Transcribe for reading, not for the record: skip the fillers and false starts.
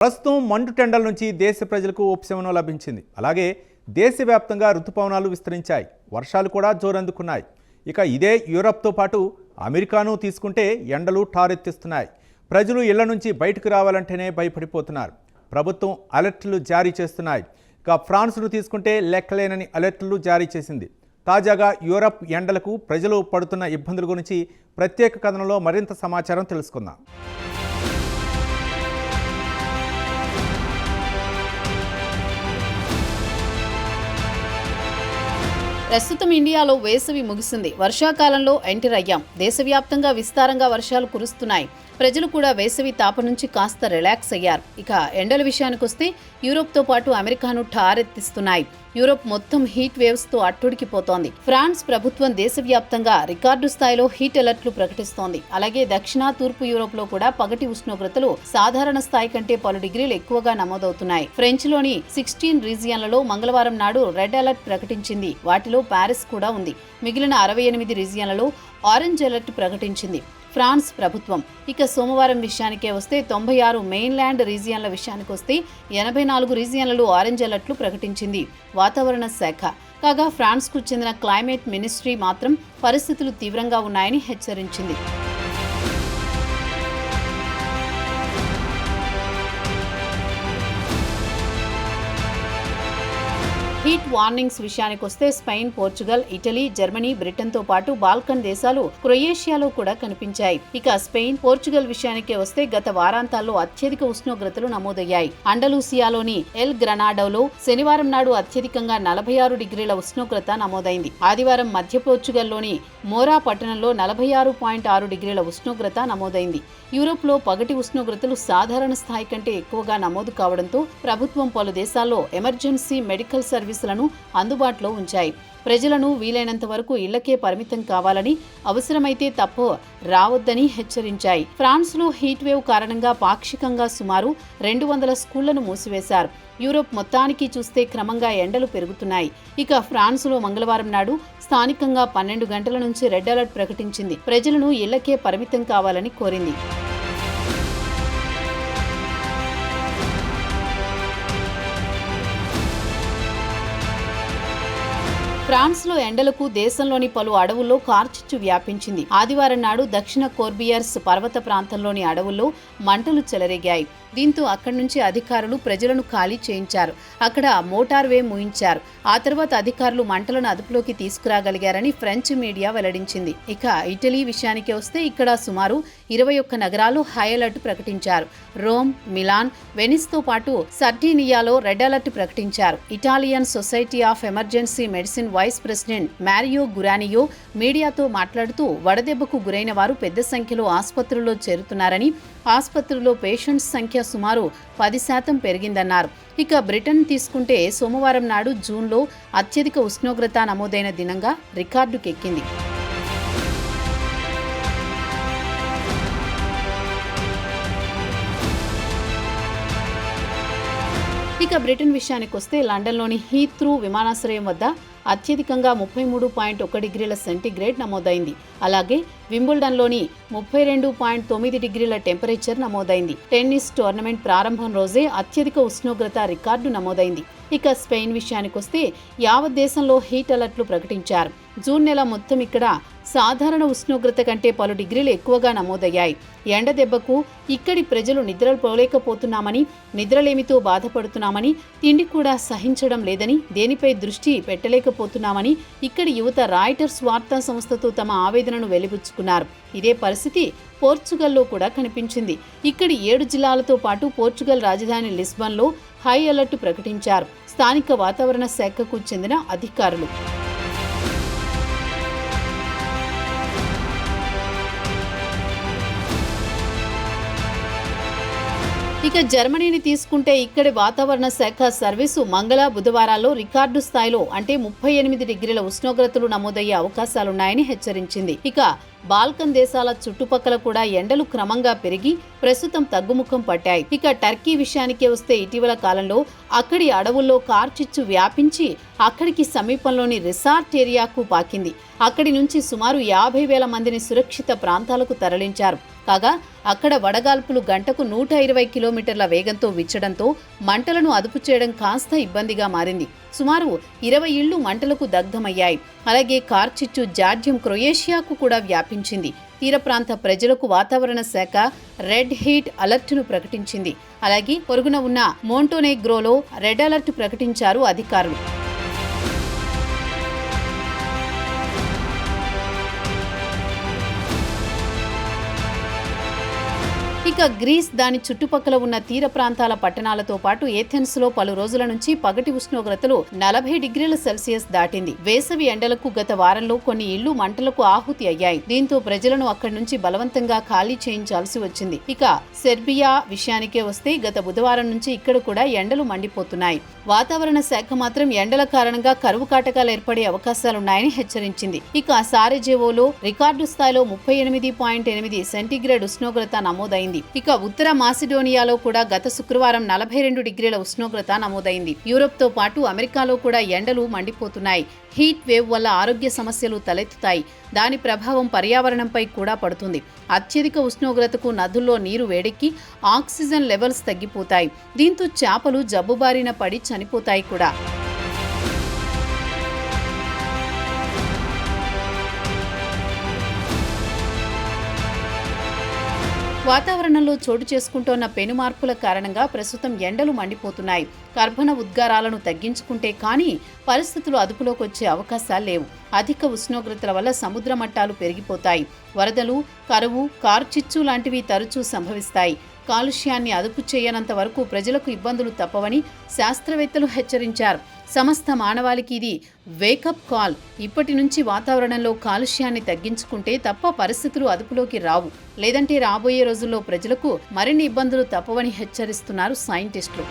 ప్రస్తుతం మండుటెండల నుంచి దేశ ప్రజలకు ఉపశమనం లభించింది. అలాగే దేశవ్యాప్తంగా ఋతుపవనాలు విస్తరించాయి. వర్షాలు కూడా జోరందుకున్నాయి. ఇక ఇదే యూరప్తో పాటు అమెరికాను తీసుకుంటే ఎండలు ఠారెత్తిస్తున్నాయి. ప్రజలు ఇళ్ల నుంచి బయటకు రావాలంటేనే భయపడిపోతున్నారు. ప్రభుత్వం అలర్ట్లు జారీ చేస్తున్నాయి. ఇక ఫ్రాన్స్ను తీసుకుంటే లెక్కలేనని అలర్ట్లు జారీ చేసింది. తాజాగా యూరప్ ఎండలకు ప్రజలు పడుతున్న ఇబ్బందుల గురించి ప్రత్యేక కథనంలో మరింత సమాచారం తెలుసుకుందాం. ప్రస్తుతం ఇండియాలో వేసవి ముగిసింది. వర్షాకాలంలో ఎంటర్ అయ్యాం. దేశవ్యాప్తంగా విస్తారంగా వర్షాలు కురుస్తున్నాయి. ప్రజలు కూడా వేసవి తాప నుంచి కాస్త రిలాక్స్ అయ్యారు. ఇక ఎండల విషయానికొస్తే యూరోప్తో పాటు అమెరికాను ఠారెత్తిస్తున్నాయి. యూరోప్ మొత్తం హీట్ వేవ్స్ తో అట్టుడికిపోతోంది. ఫ్రాన్స్ ప్రభుత్వం దేశవ్యాప్తంగా రికార్డు స్థాయిలో హీట్ అలర్ట్లు ప్రకటిస్తోంది. అలాగే దక్షిణ తూర్పు యూరోప్ లో కూడా పగటి ఉష్ణోగ్రతలు సాధారణ స్థాయి కంటే పలు డిగ్రీలు ఎక్కువగా నమోదవుతున్నాయి. ఫ్రెంచ్ లోని 16 రీజియన్లలో మంగళవారం నాడు రెడ్ అలర్ట్ ప్రకటించింది. వాటిలో ప్యారిస్ కూడా ఉంది. మిగిలిన 68 రీజియన్లలో ఆరెంజ్ అలర్ట్ ప్రకటించింది ఫ్రాన్స్ ప్రభుత్వం. ఇక సోమవారం విషయానికే వస్తే 96 మెయిన్లాండ్ రీజియన్ల విషయానికి వస్తే 84 రీజియన్లలో ఆరెంజ్ అలర్ట్లు ప్రకటించింది వాతావరణ శాఖ. కాగా ఫ్రాన్స్కు చెందిన క్లైమేట్ మినిస్ట్రీ మాత్రం పరిస్థితులు తీవ్రంగా ఉన్నాయని హెచ్చరించింది. హీట్ వార్నింగ్స్ విషయానికొస్తే స్పెయిన్, పోర్చుగల్, ఇటలీ, జర్మనీ, బ్రిటన్తో పాటు బాల్కన్ దేశాలు, క్రొయేషియాలో కూడా కనిపించాయి. ఇక స్పెయిన్, పోర్చుగల్ విషయానికే వస్తే గత వారాంతాల్లో అత్యధిక ఉష్ణోగ్రతలు నమోదయ్యాయి. అండలూసియాలోని ఎల్ గ్రనాడోలో శనివారం నాడు అత్యధికంగా 46 డిగ్రీల ఉష్ణోగ్రత నమోదైంది. ఆదివారం మధ్య పోర్చుగల్లోని మోరా పట్టణంలో 46.6 డిగ్రీల ఉష్ణోగ్రత నమోదైంది. యూరోప్లో పగటి ఉష్ణోగ్రతలు సాధారణ స్థాయి కంటే ఎక్కువగా నమోదు కావడంతో ప్రభుత్వం పలు దేశాల్లో ఎమర్జెన్సీ మెడికల్ సర్వీసులను అందుబాటులో ఉంచాయి. ప్రజలను వీలైనంత వరకు ఇళ్లకే పరిమితం కావాలని, అవసరమైతే తప్ప రావద్దని హెచ్చరించాయి. ఫ్రాన్స్లో హీట్ వేవ్ కారణంగా పాక్షికంగా సుమారు 200 స్కూళ్లను మూసివేశారు. యూరోప్ మొత్తానికి చూస్తే క్రమంగా ఎండలు పెరుగుతున్నాయి. ఇక ఫ్రాన్స్లో మంగళవారం నాడు స్థానికంగా 12 గంటల నుంచి రెడ్ అలర్ట్ ప్రకటించింది. ప్రజలను ఇళ్లకే పరిమితం కావాలని కోరింది. ఫ్రాన్స్లో ఎండలకు దేశంలోని పలు అడవుల్లో కార్చిచ్చు వ్యాపించింది. ఆదివారం నాడు దక్షిణ కోర్బియర్స్ పర్వత ప్రాంతంలోని అడవుల్లో మంటలు చెలరేగాయి. దీంతో అక్కడి నుంచి అధికారులు ప్రజలను ఖాళీ చేయించారు. అక్కడ మోటార్ వే మూయించారు. ఆ తర్వాత అధికారులు మంటలను అదుపులోకి తీసుకురాగలిగారని ఫ్రెంచ్ మీడియా వెల్లడించింది. ఇక ఇటలీ విషయానికి వస్తే ఇక్కడ సుమారు 21 నగరాలు హై అలర్ట్ ప్రకటించారు. రోమ్, మిలాన్, వెనిస్తో పాటు సర్డీనియాలో రెడ్ అలర్ట్ ప్రకటించారు. Italian society of emergency medicine vice president Mario గురానియో మీడియాతో మాట్లాడుతూ వడదెబ్బకు గురైన వారు పెద్ద సంఖ్యలో ఆసుపత్రుల్లో చేరుతున్నారని, ఆసుపత్రుల్లో పేషెంట్స్ సంఖ్య సుమారు 10% పెరిగిందన్నారు. ఇక బ్రిటన్ తీసుకుంటే సోమవారం నాడు జూన్లో అత్యధిక ఉష్ణోగ్రత నమోదైన దినంగా రికార్డుకెక్కింది. ఇక బ్రిటన్ విషయానికి వస్తే లండన్లోని హీత్రూ విమానాశ్రయం వద్ద అత్యధికంగా 33.1 డిగ్రీల సెంటీగ్రేడ్ నమోదైంది. అలాగే వింబుల్డన్లోని 32.9 డిగ్రీల టెంపరేచర్ నమోదైంది. టెన్నిస్ టోర్నమెంట్ ప్రారంభం రోజే అత్యధిక ఉష్ణోగ్రత రికార్డు నమోదైంది. ఇక స్పెయిన్ విషయానికొస్తే యావత్ దేశంలో హీట్ అలర్ట్లు ప్రకటించారు. జూన్ నెల మొత్తం ఇక్కడ సాధారణ ఉష్ణోగ్రత కంటే పలు డిగ్రీలు ఎక్కువగా నమోదయ్యాయి. ఎండ దెబ్బకు ఇక్కడి ప్రజలు నిద్రపోలేకపోతున్నామని, నిద్రలేమితో బాధపడుతున్నామని, తిండి కూడా సహించడం లేదని, దేనిపై దృష్టి పెట్టలేకపోతున్నామని ఇక్కడి యువత రాయిటర్స్ వార్తా సంస్థతో తమ ఆవేదనను వెలిబుచ్చుకున్నారు. ఇదే పరిస్థితి పోర్చుగల్లో కూడా కనిపించింది. ఇక్కడి 7 జిల్లాలతో పాటు పోర్చుగల్ రాజధాని లిస్బన్లో హై అలర్ట్ ప్రకటించారు స్థానిక వాతావరణ శాఖకు చెందిన అధికారులు. ఇక జర్మనీని తీసుకుంటే ఇక్కడి వాతావరణ శాఖ సర్వీసు మంగళ, బుధవారాల్లో రికార్డు స్థాయిలో అంటే 38 డిగ్రీల ఉష్ణోగ్రతలు నమోదయ్యే అవకాశాలున్నాయని హెచ్చరించింది. ఇక బాల్కన్ దేశాల చుట్టుపక్కల కూడా ఎండలు క్రమంగా పెరిగి ప్రస్తుతం తగ్గుముఖం పట్టాయి. ఇక టర్కీ విషయానికే వస్తే ఇటీవల కాలంలో అక్కడి అడవుల్లో కార్చిచ్చు వ్యాపించి అక్కడికి సమీపంలోని రిసార్ట్ ఏరియాకు పాకింది. అక్కడి నుంచి సుమారు 50,000 మందిని సురక్షిత ప్రాంతాలకు తరలించారు. కాగా అక్కడ వడగాల్పులు గంటకు 120 కిలోమీటర్ల వేగంతో విచ్చడంతో మంటలను అదుపు చేయడం కాస్త ఇబ్బందిగా మారింది. సుమారు 20 ఇళ్లు మంటలకు దగ్ధమయ్యాయి. అలాగే కార్చిచ్చు జాడ్యం క్రొయేషియాకు కూడా వ్యాపించింది. తీర ప్రాంత ప్రజలకు వాతావరణ శాఖ రెడ్ హీట్ అలర్ట్ను ప్రకటించింది. అలాగే పొరుగున ఉన్న మోంటోనెగ్రోలో రెడ్ అలర్ట్ ప్రకటించారు అధికారులు. ఇక గ్రీస్ దాని చుట్టుపక్కల ఉన్న తీర ప్రాంతాల పట్టణాలతో పాటు ఏథెన్స్ లో పలు రోజుల నుంచి పగటి ఉష్ణోగ్రతలు 40 డిగ్రీల సెల్సియస్ దాటింది. వేసవి ఎండలకు గత వారంలో కొన్ని ఇళ్లు మంటలకు ఆహుతి అయ్యాయి. దీంతో ప్రజలను అక్కడి నుంచి బలవంతంగా ఖాళీ చేయించాల్సి వచ్చింది. ఇక సెర్బియా విషయానికే వస్తే గత బుధవారం నుంచి ఇక్కడ కూడా ఎండలు మండిపోతున్నాయి. వాతావరణ శాఖ మాత్రం ఎండల కారణంగా కరువు కాటకాలు ఏర్పడే అవకాశాలున్నాయని హెచ్చరించింది. ఇక సారెజేవోలో రికార్డు స్థాయిలో 38.8 సెంటీగ్రేడ్ ఉష్ణోగ్రత నమోదైంది. ఇక ఉత్తర మాసిడోనియాలో కూడా గత శుక్రవారం 42 డిగ్రీల ఉష్ణోగ్రత నమోదైంది. యూరోప్ తో పాటు అమెరికాలో కూడా ఎండలు మండిపోతున్నాయి. హీట్ వేవ్ వల్ల ఆరోగ్య సమస్యలు తలెత్తుతాయి. దాని ప్రభావం పర్యావరణంపై కూడా పడుతుంది. అత్యధిక ఉష్ణోగ్రతకు నదుల్లో నీరు వేడెక్కి ఆక్సిజన్ లెవెల్స్ తగ్గిపోతాయి. దీంతో చేపలు జబ్బుబారిన పడి చనిపోతాయి కూడా. వాతావరణంలో చోటు చేసుకుంటోన్న పెను మార్పుల కారణంగా ప్రస్తుతం ఎండలు మండిపోతున్నాయి. కర్బన ఉద్గారాలను తగ్గించుకుంటే కానీ పరిస్థితులు అదుపులోకి వచ్చే అవకాశాలు లేవు. అధిక ఉష్ణోగ్రతల వల్ల సముద్ర మట్టాలు పెరిగిపోతాయి. వరదలు, కరువు, కార్చిచ్చు లాంటివి తరచూ సంభవిస్తాయి. కాలుష్యాన్ని అదుపు చేయనంత వరకు ప్రజలకు ఇబ్బందులు తప్పవని శాస్త్రవేత్తలు హెచ్చరించారు. సమస్త మానవాళికి ఇది వేకప్ కాల్. ఇప్పటి నుంచి వాతావరణంలో కాలుష్యాన్ని తగ్గించుకుంటే తప్ప పరిస్థితులు అదుపులోకి రావు. లేదంటే రాబోయే రోజుల్లో ప్రజలకు మరిన్ని ఇబ్బందులు తప్పవని హెచ్చరిస్తున్నారు సైంటిస్టులు.